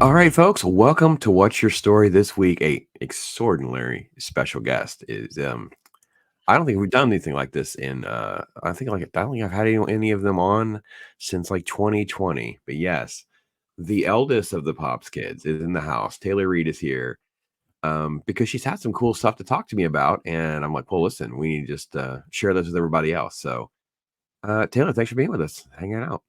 All right, folks, welcome to What's Your Story this week. A extraordinary special guest is I don't think we've done anything like this in I don't think I've had any of them on since like 2020. But yes, the eldest of the Pops kids is in the house. Taylor Reed is here. Because she's had some cool stuff to talk to me about, and I'm like, well, listen, we need to just share this with everybody else. So Taylor, thanks for being with us, hanging out.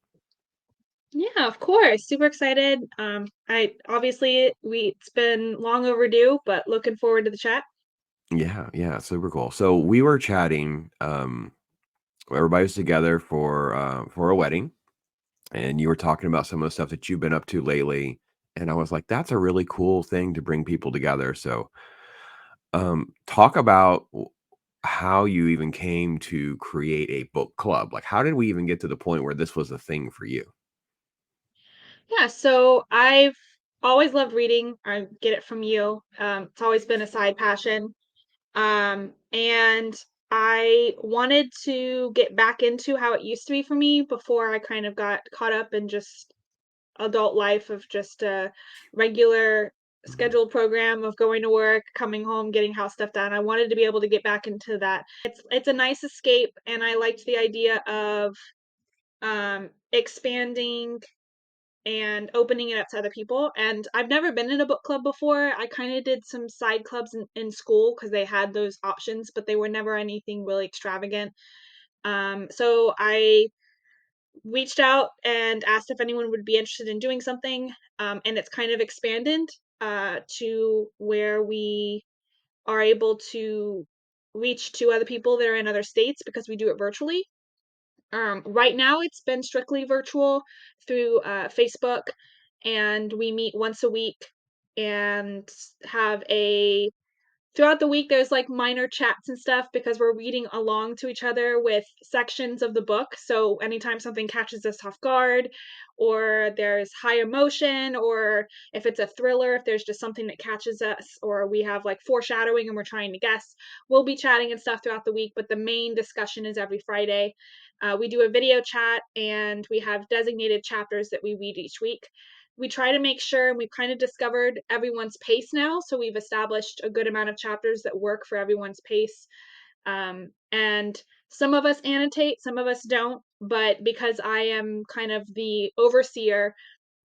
Yeah, of course. Super excited. I obviously it's been long overdue, but looking forward to the chat. Yeah, yeah, super cool. So we were chatting. Everybody was together for a wedding, and you were talking about some of the stuff that you've been up to lately, and I was like, "That's a really cool thing to bring people together." So, talk about how you even came to create a book club. Like, how did we even get to the point where this was a thing for you? Yeah, so I've always loved reading. I get it from you. It's always been a side passion. And I wanted to get back into how it used to be for me before I kind of got caught up in just adult life of just a regular Mhm. scheduled program of going to work, coming home, getting house stuff done. I wanted to be able to get back into that. It's a nice escape, and I liked the idea of expanding and opening it up to other people. And I've never been in a book club before. I kind of did some side clubs in school because they had those options, but they were never anything really extravagant. So I reached out and asked if anyone would be interested in doing something, and it's kind of expanded to where we are able to reach to other people that are in other states because we do it virtually. Right now, it's been strictly virtual through Facebook, and we meet once a week and have a throughout the week, there's, like, minor chats and stuff because we're reading along to each other with sections of the book, so anytime something catches us off guard, or there's high emotion, or if it's a thriller, if there's just something that catches us, or we have, like, foreshadowing and we're trying to guess, we'll be chatting and stuff throughout the week, but the main discussion is every Friday. We do a video chat, and we have designated chapters that we read each week. We try to make sure, and we've kind of discovered everyone's pace now, so we've established a good amount of chapters that work for everyone's pace. And some of us annotate, some of us don't, but because I am kind of the overseer,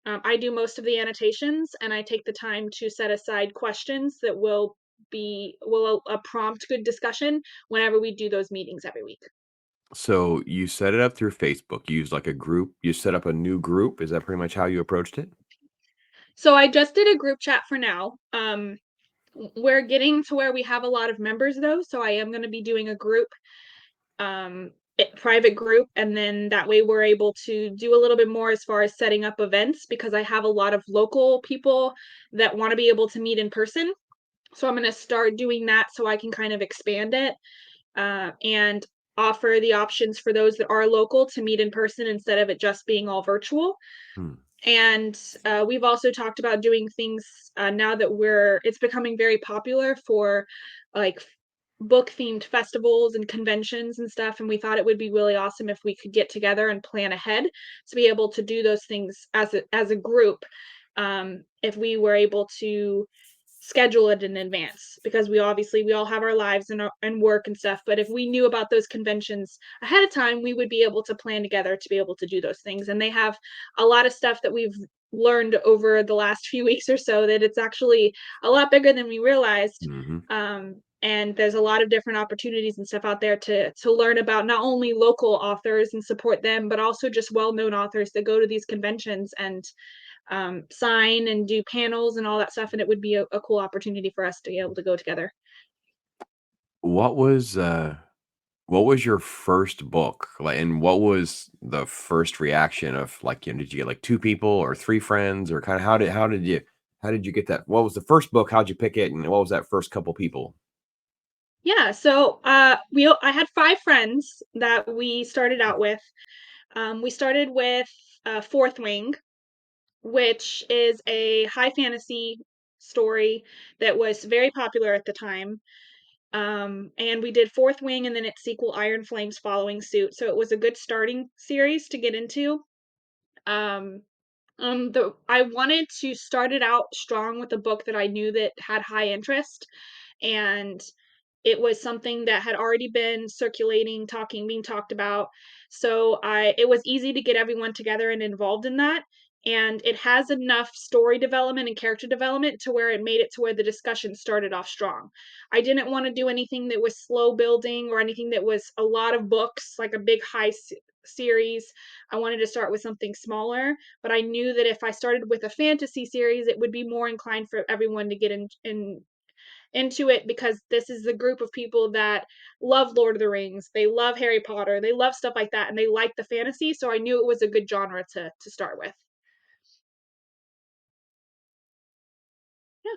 I do most of the annotations, and I take the time to set aside questions that will prompt good discussion whenever we do those meetings every week. So you set it up through Facebook. You used like a group. You set up a new group. Is that pretty much how you approached it? So I just did a group chat for now. We're getting to where we have a lot of members though, so I am going to be doing a group, private group, and then that way we're able to do a little bit more as far as setting up events because I have a lot of local people that want to be able to meet in person. So I'm going to start doing that so I can kind of expand it and offer the options for those that are local to meet in person instead of it just being all virtual. Hmm. And we've also talked about doing things now that it's becoming very popular for like book themed festivals and conventions and stuff. And we thought it would be really awesome if we could get together and plan ahead to be able to do those things as a group. If we were able to schedule it in advance because we all have our lives and work and stuff, but if we knew about those conventions ahead of time we would be able to plan together to be able to do those things, and they have a lot of stuff that we've learned over the last few weeks or so that it's actually a lot bigger than we realized. Hmm. And there's a lot of different opportunities and stuff out there to learn about not only local authors and support them, but also just well-known authors that go to these conventions and sign and do panels and all that stuff. And it would be a cool opportunity for us to be able to go together. What was What was your first book? Like, and what was the first reaction of like, did you get like 2 people or 3 friends or kinda how did you get that? What was the first book? How'd you pick it? And what was that first couple people? Yeah, so I had 5 friends that we started out with. We started with Fourth Wing, which is a high fantasy story that was very popular at the time. And we did Fourth Wing and then its sequel, Iron Flames, following suit. So it was a good starting series to get into. Um, I wanted to start it out strong with a book that I knew that had high interest, and it was something that had already been circulating, being talked about. So it was easy to get everyone together and involved in that. And it has enough story development and character development to where it made it to where the discussion started off strong. I didn't want to do anything that was slow building or anything that was a lot of books, like a big series. I wanted to start with something smaller, but I knew that if I started with a fantasy series, it would be more inclined for everyone to get into it because this is the group of people that love Lord of the Rings, they love Harry Potter, they love stuff like that, and they like the fantasy, so I knew it was a good genre to start with. Yeah.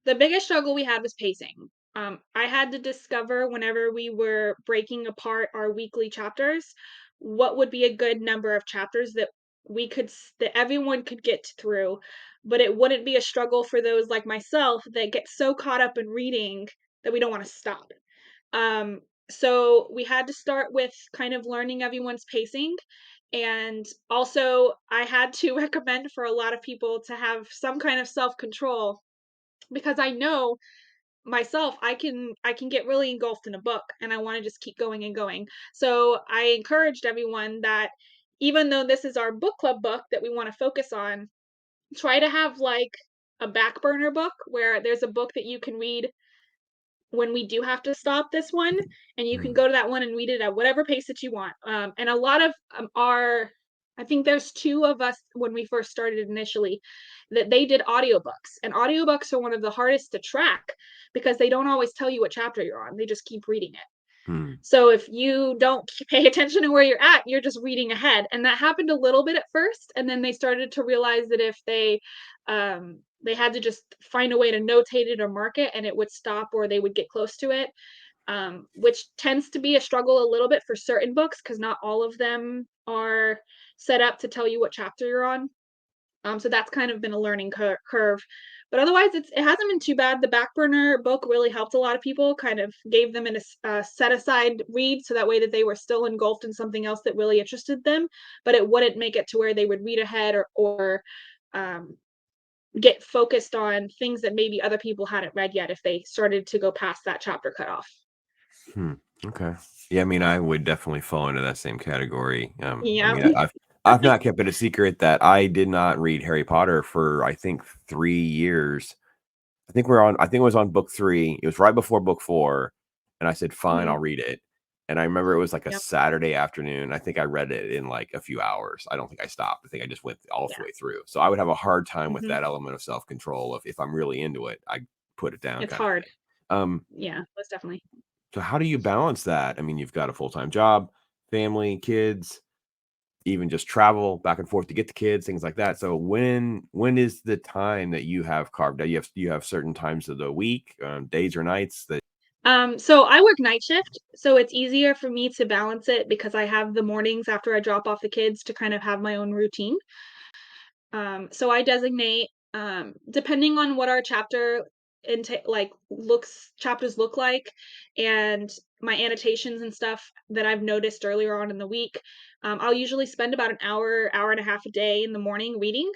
The biggest struggle we had was pacing. I had to discover whenever we were breaking apart our weekly chapters, what would be a good number of chapters that that everyone could get through, but it wouldn't be a struggle for those like myself that get so caught up in reading that we don't want to stop. Um, so we had to start with kind of learning everyone's pacing. And also, I had to recommend for a lot of people to have some kind of self control because I know myself I can get really engulfed in a book and I want to just keep going and going. So I encouraged everyone that even though this is our book club book that we want to focus on, try to have like a back burner book where there's a book that you can read when we do have to stop this one, and you can Mm, go to that one and read it at whatever pace that you want. And a lot of our I think there's two of us when we first started initially that they did audiobooks. And audiobooks are one of the hardest to track because they don't always tell you what chapter you're on. They just keep reading it. mm, So if you don't pay attention to where you're at, you're just reading ahead. And that happened a little bit at first, and then they started to realize that if they had to just find a way to notate it or mark it and it would stop or they would get close to it. Which tends to be a struggle a little bit for certain books because not all of them are set up to tell you what chapter you're on. So that's kind of been a learning curve. But otherwise, it hasn't been too bad. The back burner book really helped a lot of people, kind of gave them a set aside read so that way that they were still engulfed in something else that really interested them, but it wouldn't make it to where they would read ahead or um, get focused on things that maybe other people hadn't read yet if they started to go past that chapter cutoff. hmm, okay. Yeah, I mean, I would definitely fall into that same category. I Yeah. mean, I've not kept it a secret that I did not read Harry Potter for I think 3 years. I think it was on book 3. It was right before book 4, and I said, "Fine, I'll Mhm. read it." And I remember it was like a Yep. Saturday afternoon. I think I read it in like a few hours. I don't think I stopped. I think I just went all Yeah. the way through. So I would have a hard time with Mhm. that element of self-control if I'm really into it, I put it down It's kind of hard. thing. Um, Yeah, most definitely. so how do you balance that? I mean, you've got a full-time job, family, kids, even just travel back and forth to get the kids, things like that. So when is the time that you have carved out? You have certain times of the week, days or nights that So I work night shift, so it's easier for me to balance it because I have the mornings after I drop off the kids to kind of have my own routine. So I designate, depending on what our chapters look like, and my annotations and stuff that I've noticed earlier on in the week. I'll usually spend about an hour and a half a day in the morning reading.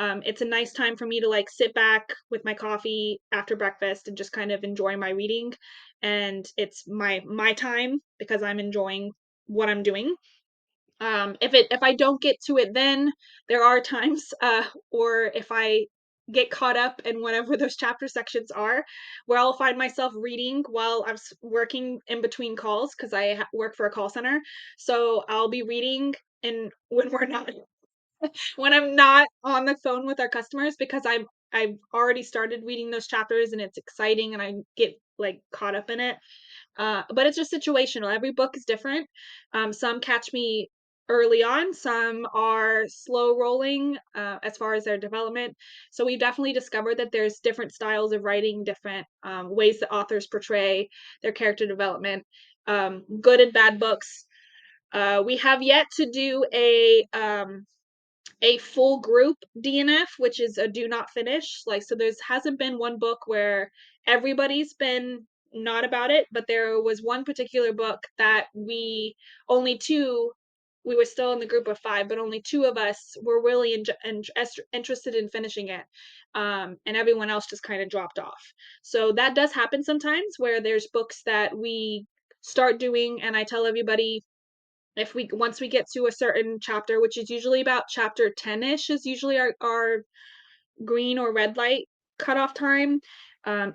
It's a nice time for me to like sit back with my coffee after breakfast and just kind of enjoy my reading. And it's my time because I'm enjoying what I'm doing. If I don't get to it then, there are times, or if I get caught up in whatever those chapter sections are, where I'll find myself reading while working in between calls because work for a call center. So I'll be reading and when I'm not on the phone with our customers because I've already started reading those chapters and it's exciting and I get like caught up in it. But it's just situational. Every book is different. Some catch me early on, some are slow rolling as far as their development. So we've definitely discovered that there's different styles of writing, different ways that authors portray their character development, good and bad books. We have yet to do a full group DNF, which is a do not finish. Like, so there's hasn't been one book where everybody's been not about it, but there was one particular book that only two, we were still in the group of five, but only two of us were really interested in finishing it. And everyone else just kind of dropped off. So that does happen sometimes where there's books that we start doing, and I tell everybody if we once we get to a certain chapter, which is usually about chapter 10-ish is usually our green or red light cutoff time.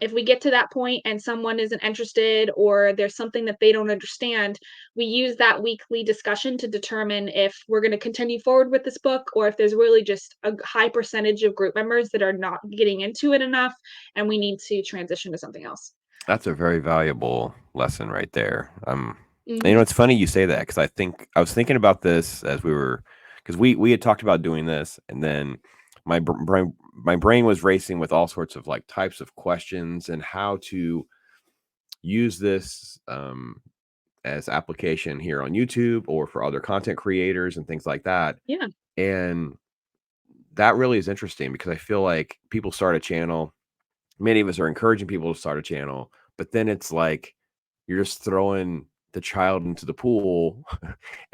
If we get to that point and someone isn't interested or there's something that they don't understand, we use that weekly discussion to determine if we're going to continue forward with this book or if there's really just a high percentage of group members that are not getting into it enough and we need to transition to something else. That's a very valuable lesson right there. And, Hmm. it's funny you say that because I was thinking about this as because we had talked about doing this, and then my brain was racing with all sorts of like types of questions and how to use this as application here on YouTube or for other content creators and things like that. Yeah. And that really is interesting because I feel like people start a channel, many of us are encouraging people to start a channel, but then it's like you're just throwing the child into the pool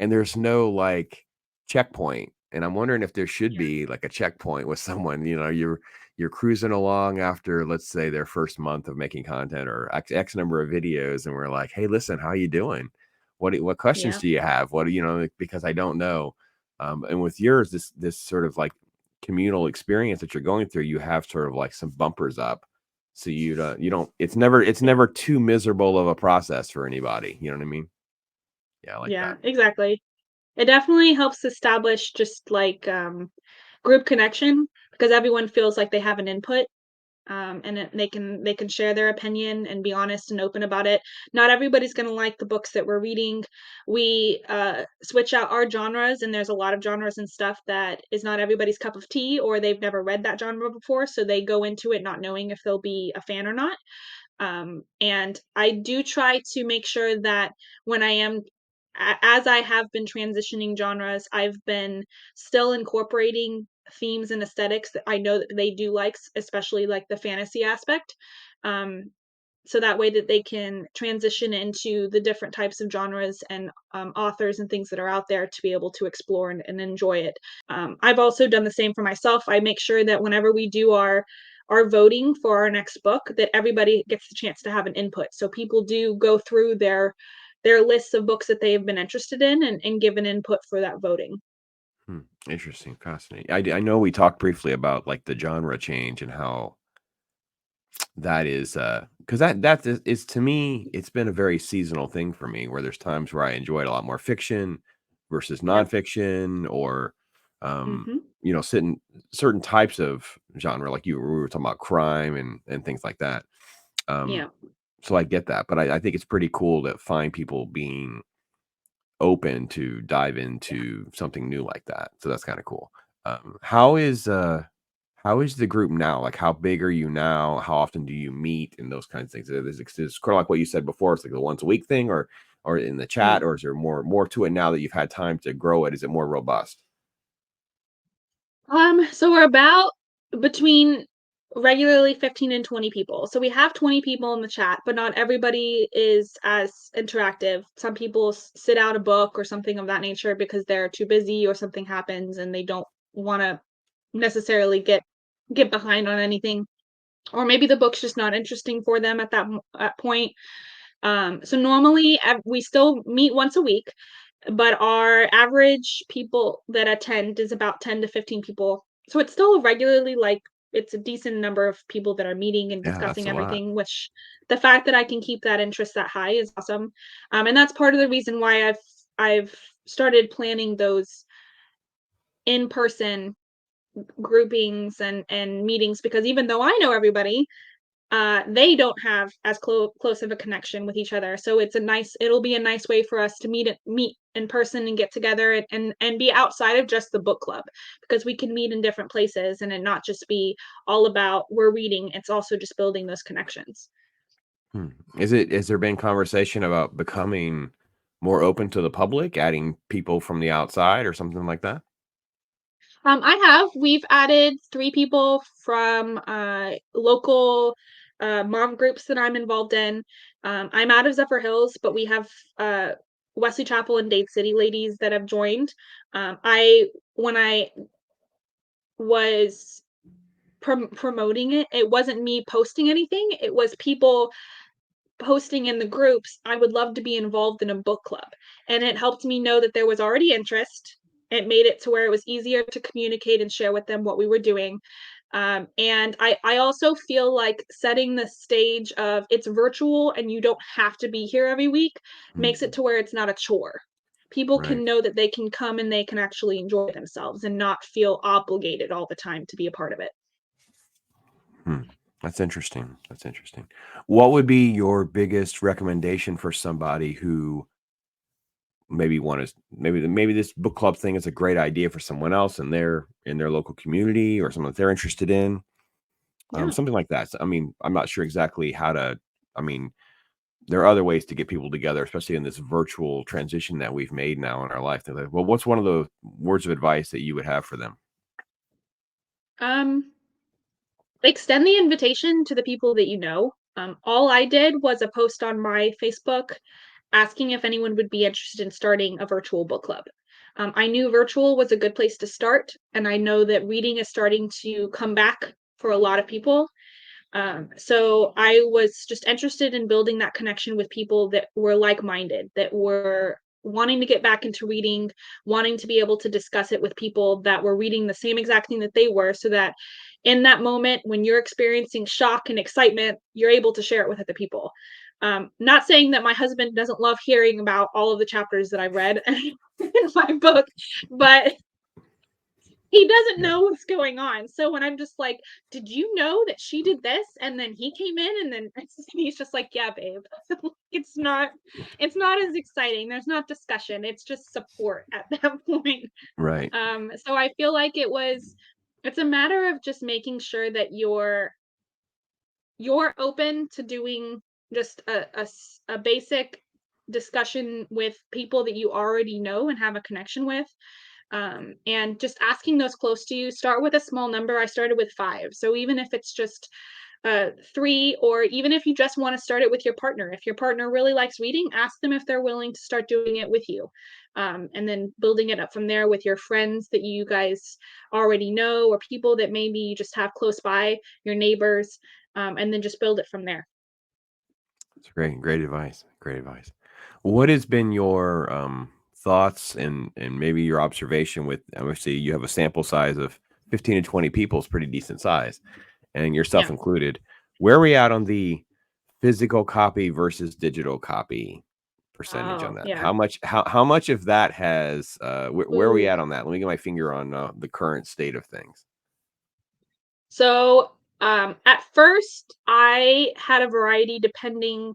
and there's no like checkpoint. And I'm wondering if there should Yeah. be like a checkpoint with someone, you're cruising along after, let's say, their first month of making content or X number of videos, and we're like, hey, listen, how you doing? What questions Yeah. do you have? What do you know? Because I don't know. And with yours, this sort of like communal experience that you're going through, you have sort of like some bumpers up so you don't it's Yeah. never too miserable of a process for anybody, you know what I mean? Yeah, I like Yeah. that. Exactly. It definitely helps establish just like group connection because everyone feels like they have an input, and they can share their opinion and be honest and open about it. Not everybody's going to like the books that we're reading. We switch out our genres, and there's a lot of genres and stuff that is not everybody's cup of tea, or they've never read that genre before, so they go into it not knowing if they'll be a fan or not. And I do try to make sure that when I am as I have been transitioning genres, I've been still incorporating themes and aesthetics that I know that they do like, especially like the fantasy aspect. Um, so that way that they can transition into the different types of genres and authors and things that are out there to be able to explore and enjoy it. I've also done the same for myself. I make sure that whenever we do our voting for our next book, that everybody gets the chance to have an input. So people do go through their lists of books that they have been interested in and give an input for that voting. Hmm, interesting, fascinating. I know we talked briefly about like the genre change and how that is because that is to me, it's been a very seasonal thing for me where there's times where I enjoyed a lot more fiction versus Yep. nonfiction or Hmm. certain types of genre like we were talking about crime and things like that. Um, Yeah. so I get that, but I think it's pretty cool to find people being open to dive into something new like that. So that's kind of cool. How is the group now? Like how big are you now? How often do you meet and those kinds of things? Is kind of like what you said before. It's like a once a week thing or in the chat, Mm. or is there more to it now that you've had time to grow it? Is it more robust? So we're about between regularly 15 and 20 people. So we have 20 people in the chat, but not everybody is as interactive. Some people sit out a book or something of that nature because they're too busy or something happens and they don't want to necessarily get behind on anything. Or maybe the book's just not interesting for them at that point. So normally we still meet once a week, but our average people that attend is about 10 to 15 people. So it's still regularly like it's a decent number of people that are meeting and Yeah, that's discussing a lot. everything, which the fact that I can keep that interest that high is awesome. And that's part of the reason why I've started planning those in-person groupings and meetings because even though I know everybody, they don't have as close of a connection with each other. So it'll be a nice way for us to meet in person and get together and be outside of just the book club because we can meet in different places and it not just be all about we're reading. It's also just building those connections. Hmm. Has there been conversation about becoming more open to the public, adding people from the outside or something like that? I have. We've added 3 people from, local, mom groups that I'm involved in. I'm out of Zephyr Hills, but we have, uh, Wesley Chapel and Dade City ladies that have joined. I when I was promoting it, it wasn't me posting anything, it was people posting in the groups, "I would love to be involved in a book club," and it helped me know that there was already interest. It made it to where it was easier to communicate and share with them what we were doing. And I also feel like setting the stage of it's virtual and you don't have to be here every week makes it Mhm. to where it's not a chore. People Right. can know that they can come and they can actually enjoy themselves and not feel obligated all the time to be a part of it. Hmm. That's interesting. That's interesting. What would be your biggest recommendation for somebody who maybe this book club thing is a great idea for someone else in their local community or something that they're interested in? Yeah. Something like that. So, I mean, I'm not sure exactly how to. I mean, there are other ways to get people together, especially in this virtual transition that we've made now in our life. They're like, well, what's one of the words of advice that you would have for them? Um, Extend the invitation to the people that you know. All I did was a post on my Facebook asking if anyone would be interested in starting a virtual book club. I knew virtual was a good place to start, and I know that reading is starting to come back for a lot of people. So I was just interested in building that connection with people that were like-minded, that were wanting to get back into reading, wanting to be able to discuss it with people that were reading the same exact thing that they were, so that in that moment when you're experiencing shock and excitement, you're able to share it with other people. Not saying that my husband doesn't love hearing about all of the chapters that I've read in my book, but he doesn't Yeah. know what's going on. So when I'm just like, "Did you know that she did this?" And then he came in and then he's just like, "Yeah, babe." It's not it's not as exciting. There's not discussion. It's just support at that point. Right. So I feel like it's a matter of just making sure that you're open to doing just a basic discussion with people that you already know and have a connection with, and just asking those close to you. Start with a small number. I started with 5, so even if it's just 3, or even if you just want to start it with your partner, if your partner really likes reading, ask them if they're willing to start doing it with you, and then building it up from there with your friends that you guys already know, or people that maybe you just have close by, your neighbors, and then just build it from there. It's great. Great advice. Great advice. What has been your thoughts and maybe your observation with obviously you have a sample size of 15 to 20 people is pretty decent size, and yourself Yeah. included. Where are we at on the physical copy versus digital copy percentage on Oh, that? yeah. How much of that has where are we Ooh. at on that? Let me get my finger on the current state of things. So, at first, I had a variety depending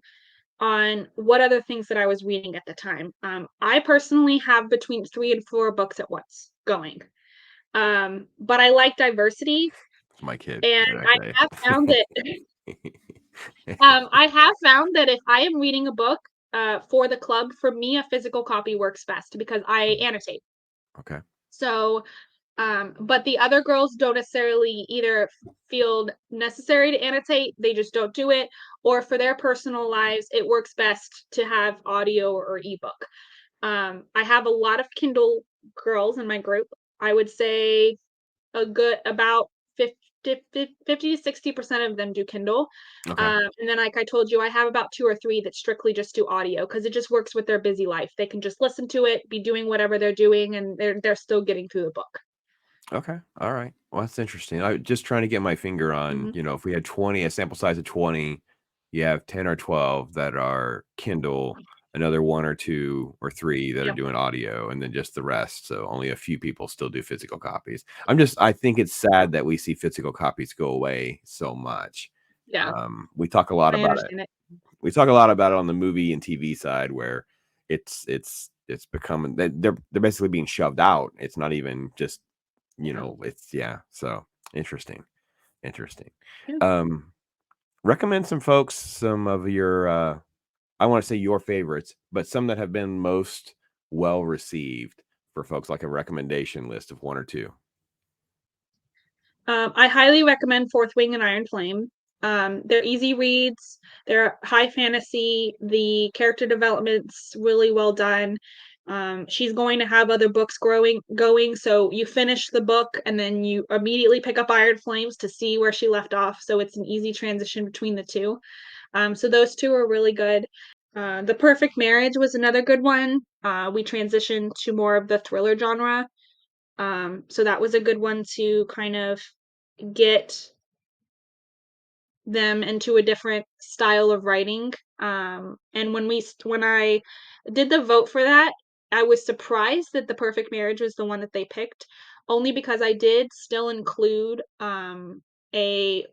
on what other things that I was reading at the time. I personally have between 3 and 4 books at once going. But I like diversity, It's my kid, and did I say? I have found that if I am reading a book, for the club, for me, a physical copy works best because I annotate. Okay. So, but the other girls don't necessarily either feel necessary to annotate, they just don't do it, or for their personal lives, it works best to have audio or ebook. I have a lot of Kindle girls in my group. I would say a good about 50 to 60% of them do Kindle. Okay. And then, like I told you, I have about 2 or 3 that strictly just do audio because it just works with their busy life. They can just listen to it, be doing whatever they're doing, and they're still getting through the book. Okay. All right. Well, that's interesting. I just trying to get my finger on, Mhm. if we had 20, a sample size of 20, you have 10 or 12 that are Kindle, another one or two or three that are Yep. doing audio, and then just the rest. So only a few people still do physical copies. I think it's Yep. sad that we see physical copies go away so much. Yeah, We talk a lot I about it. understand it. We talk a lot about it on the movie and TV side where it's becoming that they're basically being shoved out. It's not even just Yeah. it's yeah, so interesting, interesting. Yeah. Um, recommend some folks, some of your, I wanna say your favorites, but some that have been most well received for folks, like a recommendation list of 1 or 2. I highly recommend Fourth Wing and Iron Flame. They're easy reads. They're high fantasy. The character development's really well done. She's going to have other books growing going, so you finish the book and then you immediately pick up Iron Flames to see where she left off. So it's an easy transition between the two. So those two are really good. The Perfect Marriage was another good one. We transitioned to more of the thriller genre. So that was a good one to kind of get them into a different style of writing. And when I did the vote for that, I was surprised that The Perfect Marriage was the one that they picked, only because I did still include a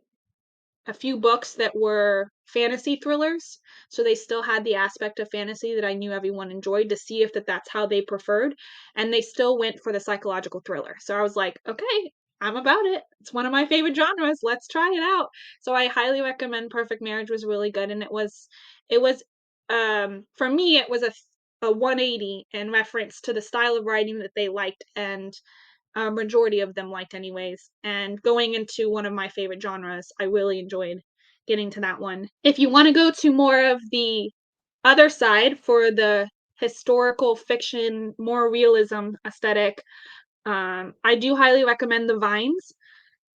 a few books that were fantasy thrillers, so they still had the aspect of fantasy that I knew everyone enjoyed to see if that's how they preferred, and they still went for the psychological thriller. So I was like, "Okay, I'm about it. It's one of my favorite genres. Let's try it out." So I highly recommend Perfect Marriage was really good, and it was for me, it was a 180 in reference to the style of writing that they liked and majority of them liked anyways. And going into one of my favorite genres, I really enjoyed getting to that one. If you want to go to more of the other side for the historical fiction, more realism aesthetic, I do highly recommend The Vines.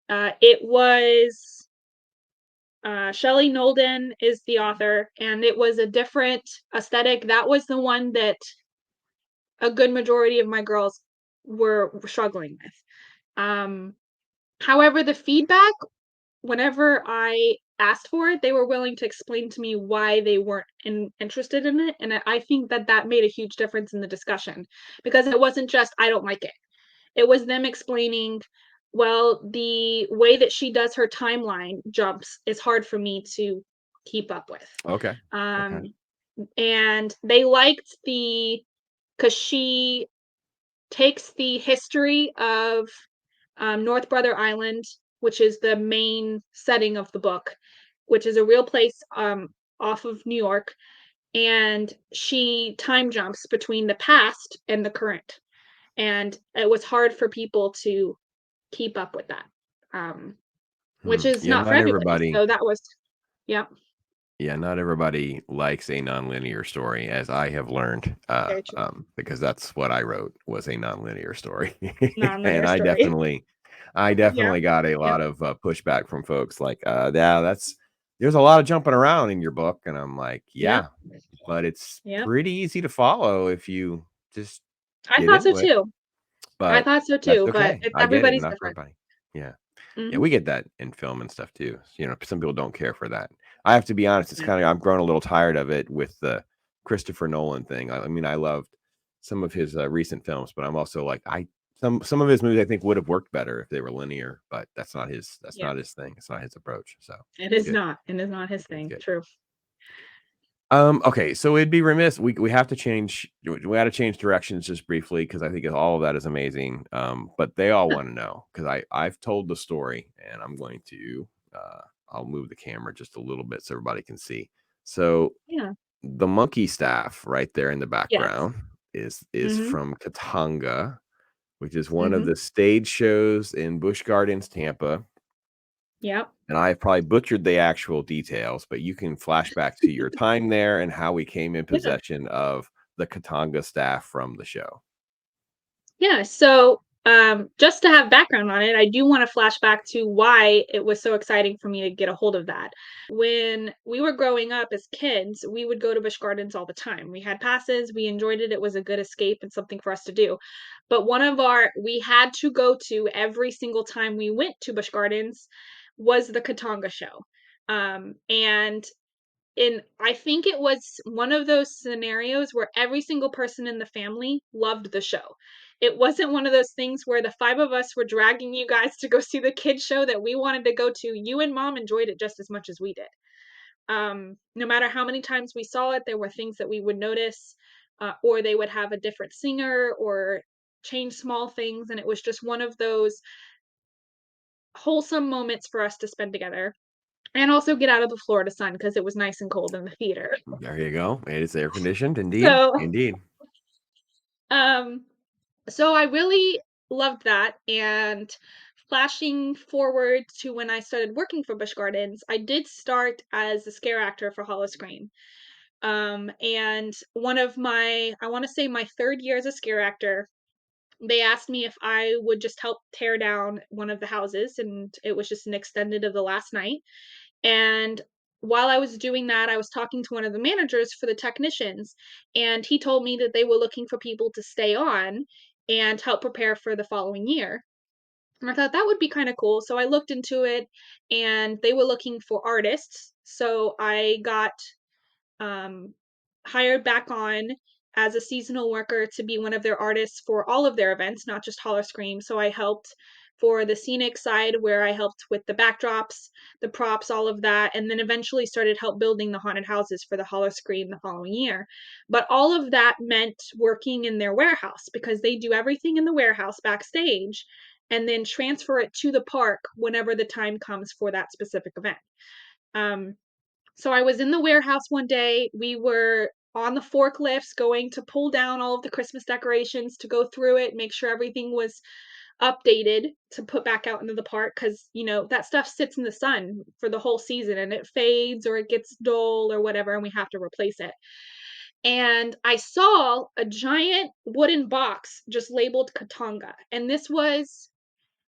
It was Shelley Nolden is the author, and it was a different aesthetic. That was the one that a good majority of my girls were struggling with. Um, However, the feedback, whenever I asked for it, they were willing to explain to me why they weren't interested in it, and I think that that made a huge difference in the discussion because it wasn't just I don't like it. It was them explaining, well, the way that she does her timeline jumps is hard for me to keep up with. Okay. Okay. Um, and they liked the because she takes the history of North Brother Island, which is the main setting of the book, which is a real place off of New York. And she time jumps between the past and the current. And it was hard for people to keep up with that, which is Yeah, not for not everybody. everybody So that was, yeah, yeah, not everybody likes a nonlinear story, as I have learned, very true. because that's what I wrote was a nonlinear story. And Non-linear story. I Yeah, definitely got a yeah, lot of, pushback from folks like, "Yeah, that's there's a lot of jumping around in your book," and I'm like, yeah, "Yeah, but it's yeah. pretty easy to follow if you just I get thought so into it." too. I But thought so that's too, but okay. it's I get it, everybody's not for different. everybody. Yeah. Yeah, Hmm. we get that in film and stuff too. Some people don't care for that. I have to be honest, it's Yeah, kinda I'm growing a little tired of it with the Christopher Nolan thing. I mean, I loved some of his, recent films, but I'm also like, I some of his movies I think would have worked better if they were linear, but that's yeah. not his thing. It's not his approach, so It it's is good. not. It is not his It's thing. good. True. Okay, so it'd be remiss. We have to change. We got to change directions just briefly because I think all of that is amazing. But they all Yeah. want to know because I've told the story and I'm going to I'll move the camera just a little bit so everybody can see. So Yeah. the monkey staff right there in the Yes. background is Mhm. from Katanga, which is one of Mhm. the stage shows in Busch Gardens, Tampa. Yep. And I probably butchered the actual details, but you can flash back to your time there and how we came in Yeah. possession of the Katanga staff from the show. Yeah. So, just to have background on it, I do want to flash back to why it was so exciting for me to get a hold of that. When we were growing up as kids, we would go to Busch Gardens all the time. We had passes, we enjoyed it. It was a good escape and something for us to do. But we had to go to every single time we went to Busch Gardens was the Katanga show. And I think it was one of those scenarios where every single person in the family loved the show. It wasn't one of those things where the 5 of us were dragging you guys to go see the kids show that we wanted to go to. You and mom enjoyed it just as much as we did. No matter how many times we saw it, there were things that we would notice, or they would have a different singer or change small things, and it was just one of those wholesome moments for us to spend together and also get out of the Florida sun because it was nice and cold in the theater. There you go. It is air conditioned, indeed. So, Indeed. um, so I really loved that, and flashing forward to when I started working for Busch Gardens, I did start as a scare actor for Howl-O-Scream. And one of my I wanna say my 3rd year as a scare actor, they asked me if I would just help tear down one of the houses, and it was just an extended of the last night. And while I was doing that, I was talking to one of the managers for the technicians, and he told me that they were looking for people to stay on and help prepare for the following year. And I thought that would be kind of cool. So I looked into it and they were looking for artists. So I got um, hired back on as a seasonal worker to be one of their artists for all of their events, not just Holler Scream. So I helped for the scenic side where I helped with the backdrops, the props, all of that, and then eventually started help building the haunted houses for the Holler Scream the following year. But all of that meant working in their warehouse because they do everything in the warehouse backstage and then transfer it to the park whenever the time comes for that specific event. Um, so I was in the warehouse one day. We were on the forklifts going to pull down all of the Christmas decorations to go through it, make sure everything was updated to put back out into the park because, that stuff sits in the sun for the whole season and it fades or it gets dull or whatever, and we have to replace it. And I saw a giant wooden box just labeled Katanga. And this was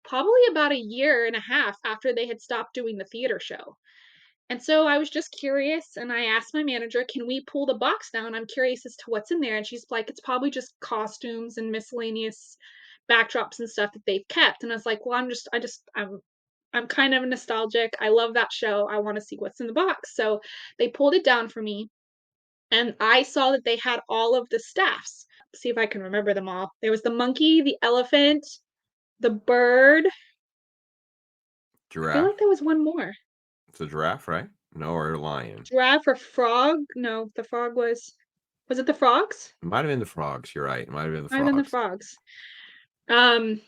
probably about a year and a half after they had stopped doing the theater show. And so I was just curious and I asked my manager, "Can we pull the box down? I'm curious as to what's in there." And she's like, "It's probably just costumes and miscellaneous backdrops and stuff that they've kept." And I was like, "Well, I'm kind of nostalgic. I love that show. I want to see what's in the box." So they pulled it down for me and I saw that they had all of the staffs. See if I can remember them all. There was the monkey, the elephant, the bird. I feel like Giraffe? there was one more. It's a giraffe, right? No, or a lion. Giraffe or frog? No, the frog was it the frogs? It might have been the frogs. You're right. It might have been the Might have been the frogs. frogs. Um,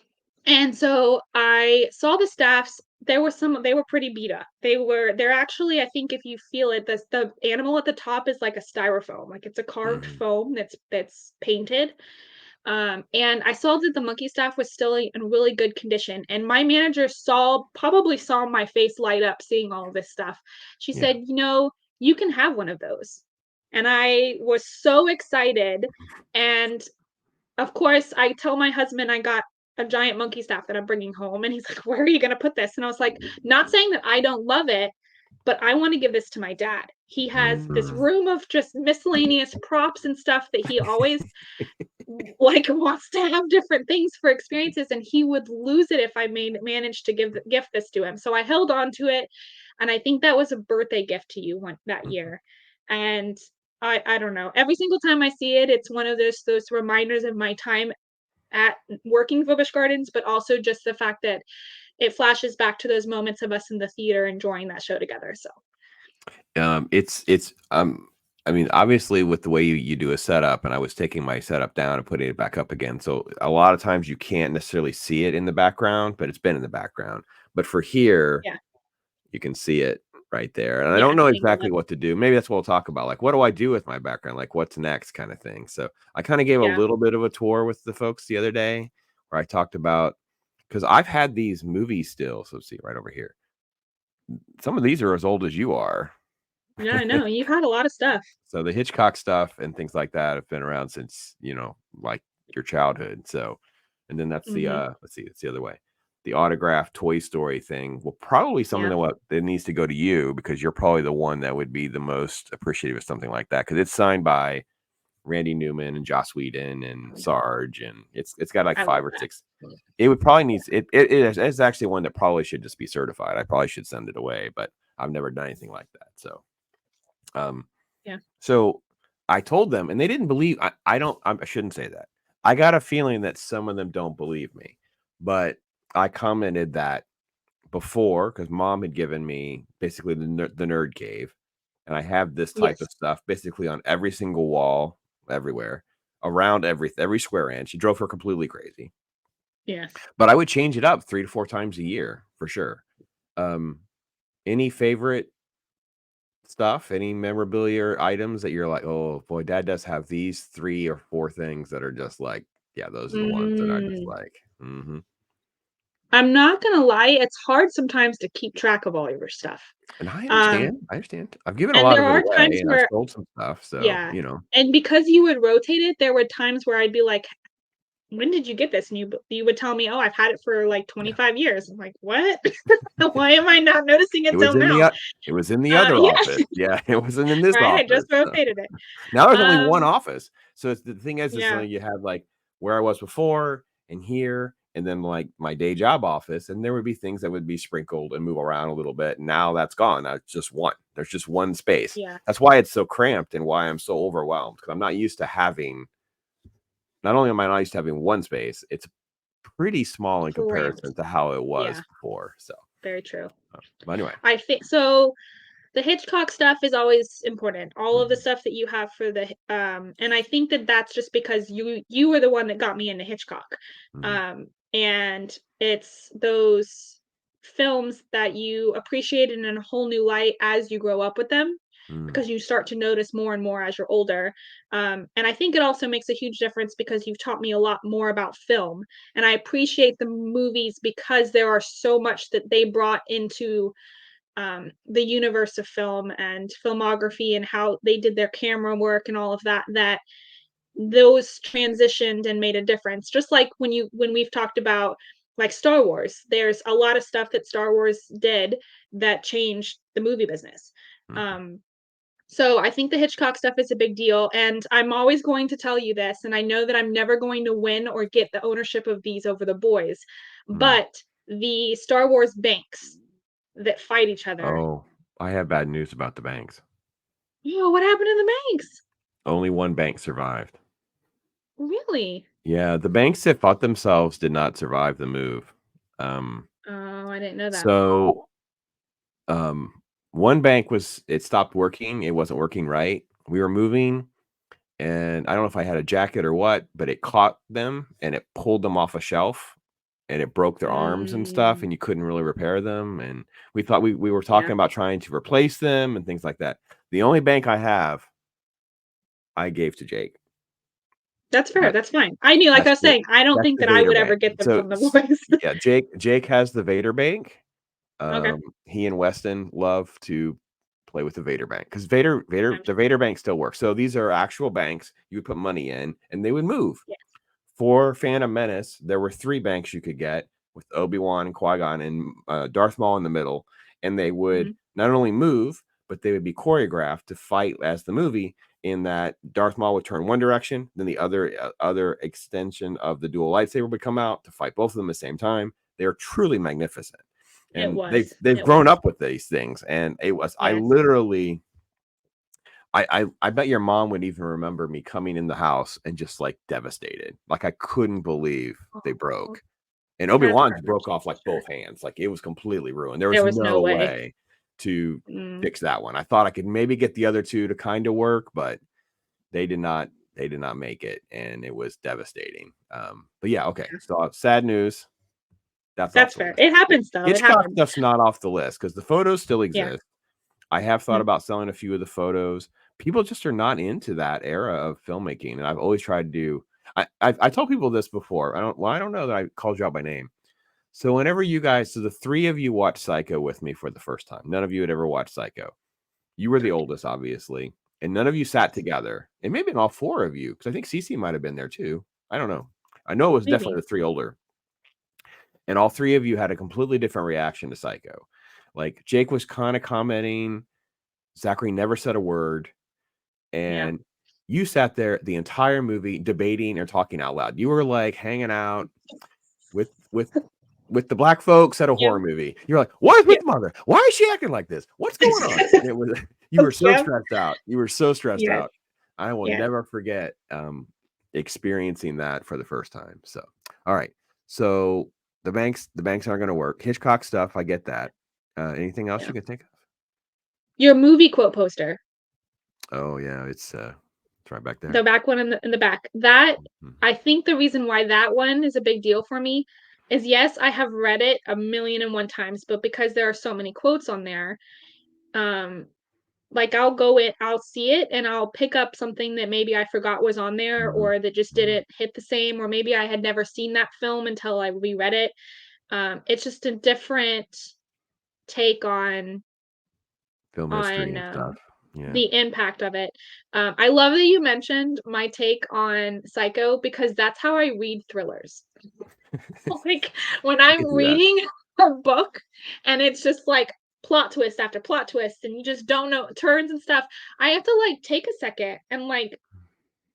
and so I saw the staffs. They were pretty beat up. They're actually, I think if you feel it, the animal at the top is like a styrofoam, like it's a carved Hmm. foam that's painted. And I saw that the monkey staff was still in really good condition. And my manager probably saw my face light up seeing all of this stuff. She Yeah. said, you can have one of those. And I was so excited. And of course, I tell my husband I got a giant monkey staff that I'm bringing home. And he's like, "Where are you going to put this?" And I was like, "Not saying that I don't love it, but I want to give this to my dad. He has this Mm. room of just miscellaneous props and stuff that he always like wants to have different things for experiences, and he would lose it if I managed to gift this to him. So I held on to it, and I think that was a birthday gift to you one that year. And I don't know. Every single time I see it, it's one of those reminders of my time at working for Busch Gardens, but also just the fact that it flashes back to those moments of us in the theater enjoying that show together. So It's I mean, obviously with the way you do a setup, and I was taking my setup down and putting it back up again. So a lot of times you can't necessarily see it in the background, but it's been in the background. But for here, yeah, you can see it right there. And I yeah, don't I know can angle exactly it. what to do. Maybe that's what we'll talk about. Like, what do I do with my background? Like, what's next kind of thing. So I kind of gave a Yeah. little bit of a tour with the folks the other day where I talked about because I've had these movie stills. Let's see, right over here. Some of these are as old as you are. Yeah, I know. You've had a lot of stuff. So the Hitchcock stuff and things like that have been around since, like your childhood. So, and then that's the Mhm. let's see, it's the other way. The autograph Toy Story thing will probably something Yeah. that what that needs to go to you because you're probably the one that would be the most appreciative of something like that because it's signed by Randy Newman and Joss Whedon and Sarge and it's got like I five love or that. six. It would probably need it's actually one that probably should just be certified. I probably should send it away, but I've never done anything like that. Um Yeah. so I told them, and they didn't believe. I don't. I shouldn't say that. I got a feeling that some of them don't believe me, but I commented that before because mom had given me basically the nerd cave, and I have this type of Yes. stuff basically on every single wall, everywhere, around every square inch. She drove her completely crazy, Yeah. but I would change it up 3 to 4 times a year for sure. Um, any favorite stuff? Any memorabilia or items that you're like, "Oh, boy, dad does have these 3 or 4 things that are just like, yeah, those are the ones that I just Mm. like." Mhm. I'm not gonna lie, it's hard sometimes to keep track of all your stuff. And Um, I understand. I've given a and lot there of it are away, times and I've where sold some stuff, so, yeah, you know. and because you would rotate it, there were times where I'd be like, "When did you get this?" And you would tell me, "Oh, I've had it for, like, Yeah. 25 years." I'm like, "What? Why am I not noticing It it was till in the now?" it was in the other Yeah, office. Yeah, it wasn't in this right, I office, just so rotated it. now there's only one Um, office. So it's the thing is yeah, like you had like where I was before and here, and then like my day job office, and there would be things that would be sprinkled and move around a little bit. Now that's gone. Now it's just one. There's just one space. yeah, That's why it's so cramped and why I'm so overwhelmed because I'm not used to having. Not only am I not used to having one space, it's pretty small in cramped. comparison to how it was Yeah, before. So, very true. but anyway, I think so. The Hitchcock stuff is always important. All of the mhm, stuff that you have for and I think that that's just because you were the one that got me into Hitchcock. mhm, And it's those films that you appreciate in a whole new light as you grow up with them mm, because you start to notice more and more as you're older. And I think it also makes a huge difference because you've taught me a lot more about film. And I appreciate the movies because there are so much that they brought into the universe of film and filmography and how they did their camera work and all of that, that those transitioned and made a difference. Just like when we've talked about like Star Wars, there's a lot of stuff that Star Wars did that changed the movie business. mhm, Um, so I think the Hitchcock stuff is a big deal, and I'm always going to tell you this, and I know that I'm never going to win or get the ownership of these over the boys, mm. but the Star Wars banks that fight each other. Oh, I have bad news about the banks. Oh, what happened to the banks? Only one bank survived. Really? Yeah, the banks that fought themselves did not survive the move. Um, Oh, I didn't know that. so, um, one bank was it stopped working, it wasn't working right. We were moving, and I don't know if I had a jacket or what, but it caught them, and it pulled them off a shelf, and it broke their arms and stuff, Mm, and you couldn't really repair them, and we thought we were talking yeah. about trying to replace them and things like that. The only bank I have, I gave to Jake. That's fair, That that's fine. I knew like I that's was the saying, I don't that's think the that I Vader would ever Bank. get them So, from the boys. yeah, Jake has the Vader Bank. Okay, He and Weston love to play with the Vader Bank because I'm the Vader Bank still works. So these are actual banks you would put money in, and they would move. yeah, For Phantom Menace, there were 3 banks you could get with Obi-Wan and Qui-Gon and, Darth Maul in the middle, and they would mhm, not only move, but they would be choreographed to fight as the movie in that Darth Maul would turn one direction, then the other extension of the dual lightsaber would come out to fight both of them at the same time. They're truly magnificent. it And was, they've it grown was. up with these things, and it was I Yes. literally I bet your mom would even remember me coming in the house and just, like, devastated. Like, I couldn't believe they Oh, broke. And that's Obi-Wan's broke heart-wrenching off, for like, sure. both hands. Like, it was completely ruined. There was There was no no way. way to Mm, fix that one. I thought I could maybe get the other 2 to kinda work, but they did not make it, and it was devastating. But yeah, okay. yeah, So, sad news. That's off that's the fair. list. It happens though, it Hitchcock happens. stuff's not off the list because the photos still Yeah, exist. I have thought mhm, about selling a few of the photos. People just are not into that era of filmmaking, and I've always tried to do I told people this before. I don't know that I called you out by name. So whenever you guys so the 3 of you watched Psycho with me for the first time. None of you had ever watched Psycho. You were the correct. oldest, obviously, and none of you sat Yes, together. And maybe all 4 of you, because I think Cece might have been there too. I don't know. I know it was definitely maybe. the 3 older. And all 3 of you had a completely different reaction to Psycho. Like, Jake was kinda commenting, Zachary never said a word, Yeah. and you sat there the entire movie debating or talking out loud. You were, like, hanging out with with the black folks at a Yep, horror movie. You're like, "What is with yep. the mother? Why is she acting like this? What's going on?" And it was you were so Yep, stressed out. You were so stressed yes, out. I will yes, never forget, experiencing that for the first time. So, all right. So, the banks aren't gonna work. Hitchcock stuff, I get that. Anything else yeah. you can think of? Your movie quote poster, Oh, yeah, it's right back the there. back one in the back, that Mhm, I think the reason why that one is a big deal for me is, yes, I have read it a million and one times, but because there are so many quotes on there, um, like, I'll see it, and I'll pick up something that maybe I forgot was on there mhm, or that just mhm, didn't hit the same, or maybe I had never seen that film until I reread it. It's just a different take Film history on, and stuff. Yeah. the impact of it. I love that you mentioned my take on Psycho because that's how I read thrillers. Like, when I can I'm see that. reading a book and it's just, like, plot twist after plot twist, and you just don't know turns and stuff, I have to, like, take a second and, like,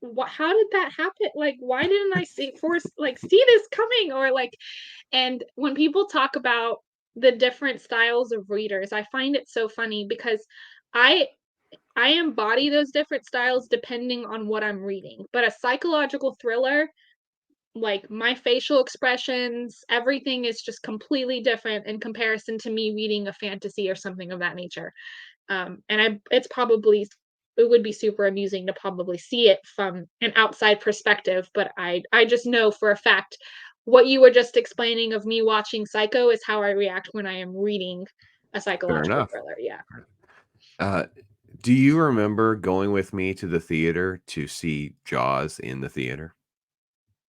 "What? How did that happen? Like, why didn't I see this coming?" Or, like, and when people talk about the different styles of readers, I find it so funny because I I embody those different styles depending on what I'm reading. But a psychological thriller, like my facial expressions, everything is just completely different in comparison to me reading a fantasy or something of that nature. And it would be super amusing to probably see it from an outside perspective, but I just know for a fact what you were just explaining of me watching Psycho is how I react when I am reading a Fair psychological enough. thriller. Yeah. Uh, do you remember going with me to the theater to see Jaws in the theater?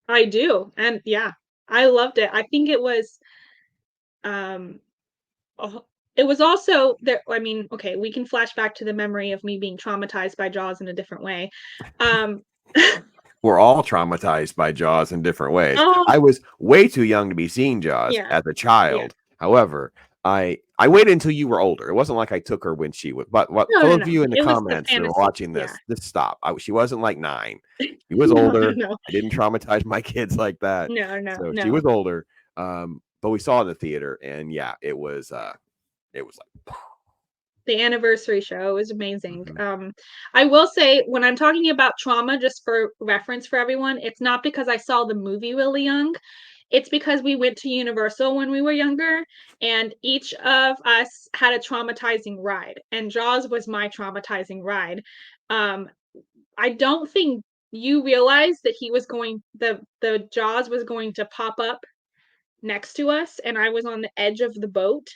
I do. And yeah, I loved it. I think um uh, it was also there. I mean, okay, we can flash back to the memory of me being traumatized by Jaws in a different way. Um We're all traumatized by Jaws in different ways. oh I was way too young to be seeing Jaws yeah, as a yeah. child. However, I waited until you were older. It wasn't like I took her when she was. But what No, for no, those of no. you in the It was the comments that are fantasy. watching Yeah. this, just stop. She wasn't like 9. She was No, no, older. no. I didn't traumatize my kids like that. No, no, So she no. was older. But we saw it in the theater, and yeah, it was like The anniversary show was amazing. mhm. I will say when I'm talking about trauma, just for reference for everyone, it's not because I saw the movie really young. It's because we went to Universal when we were younger, and each of us had a traumatizing ride, and Jaws was my traumatizing ride. Um, I don't think you realized that the Jaws was going to pop up next to us, and I was on the edge of the boat.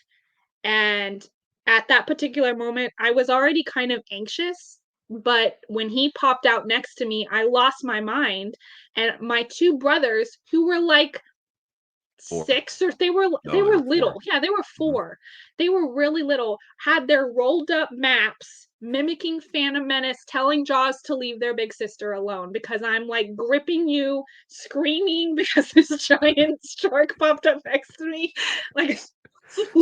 And at that particular moment, I was already kind of anxious, but when he popped out next to me, I lost my mind. And my two brothers, who were like 4. 6 or they No, they were were 4. little. Yeah, they were Mhm. 4. They were really little, had their rolled up maps mimicking Phantom Menace, telling Jaws to leave their big sister alone because I'm, like, gripping you, screaming because this giant shark popped up next to me, like,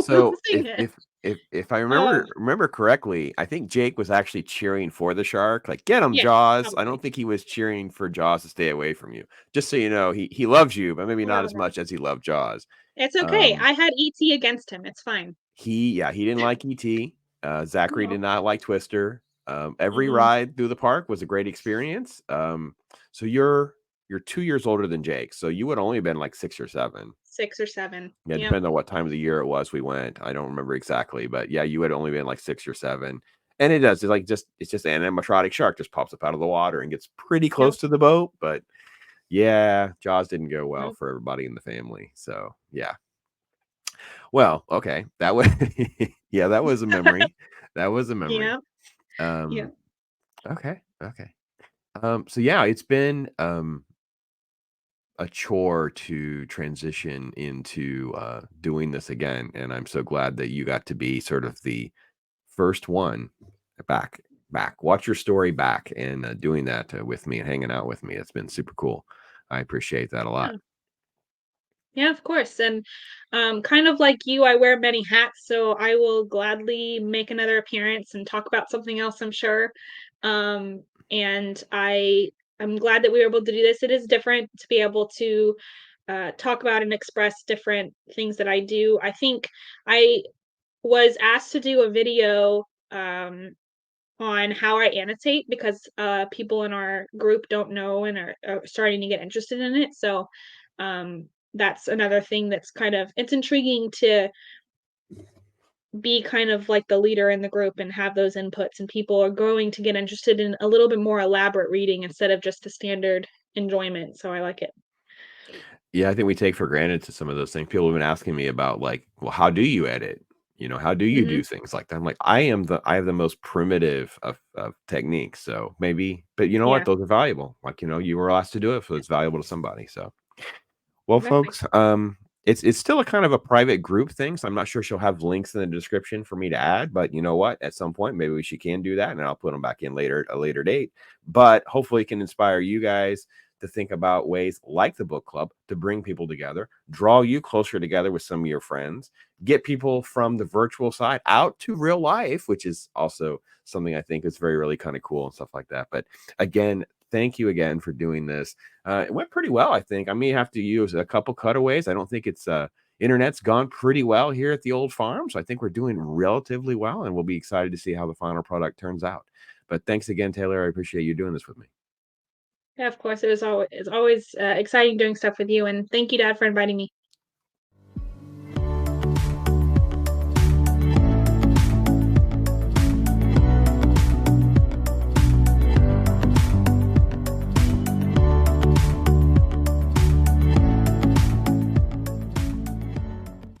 So losing it. if I Uh, remember correctly, I think Jake was actually cheering for the shark, like, "Get him, yeah, Jaws." I don't probably. think he was cheering for Jaws to stay away from you. Just so you know, he loves you, but maybe not No, as no. much as he loved Jaws. It's okay. Um, I had ET against him, it's fine. he didn't like ET. Zachary No. did not like Twister. Every Mm-mm. ride through the park was a great experience. So you're 2 years older than Jake, so you would only been like 6 or 7. 6 or 7. Yeah, Yep, depending on what time of the year it was we went. I don't remember exactly, but yeah, you had only been like 6 or 7. And it does. It's just an animatronic shark just pops up out of the water and gets pretty yep, close to the boat. But yeah, Jaws didn't go well nope, for everybody in the family. So yeah. Well, okay. That was yeah, that was a memory. That was a memory. yep, Um, yep. okay, okay. So yeah, it's been a chore to transition into doing this again, and I'm so glad that you got to be sort of the first one back watch your story back and doing that with me and hanging out with me. It's been super cool. I appreciate that a lot. Yeah. Yeah, of course, and, kind of like you, I wear many hats, so I will gladly make another appearance and talk about something else, I'm sure. And I'm glad that we were able to do this. It is different to be able to, talk about and express different things that I do. I think I was asked to do a video, on how I annotate because, people in our group don't know and are starting to get interested in it, so, that's another thing that's kind of it's intriguing to be kind of like the leader in the group and have those inputs, and people are going to get interested in a little bit more elaborate reading instead of just the standard enjoyment, so I like it. Yeah, I think we take for granted to some of those things. People have been asking me about like, well, how do you edit? How do you do Mhm. things like that? I'm like, I have the most primitive of techniques. So maybe, but you know what? Yeah, Those are valuable. Like, you were asked to do it, so yeah, it's valuable to somebody. So well, exactly. folks, It's still a kind of a private group thing, so I'm not sure she'll have links in the description for me to add, but you know what? At some point, maybe she can do that, and I'll put them back in later at a later date. But hopefully, it can inspire you guys to think about ways like the book club to bring people together, draw you closer together with some of your friends, get people from the virtual side out to real life, which is also something I think is very, really kind of cool and stuff like that. But again, thank you again for doing this. It went pretty well, I think. I may have to use a couple cutaways. I don't think it's internet's gone pretty well here at the old farm. So I think we're doing relatively well, and we'll be excited to see how the final product turns out. But thanks again, Taylor. I appreciate you doing this with me. Yeah, of course, it's always exciting doing stuff with you, and thank you, Dad, for inviting me.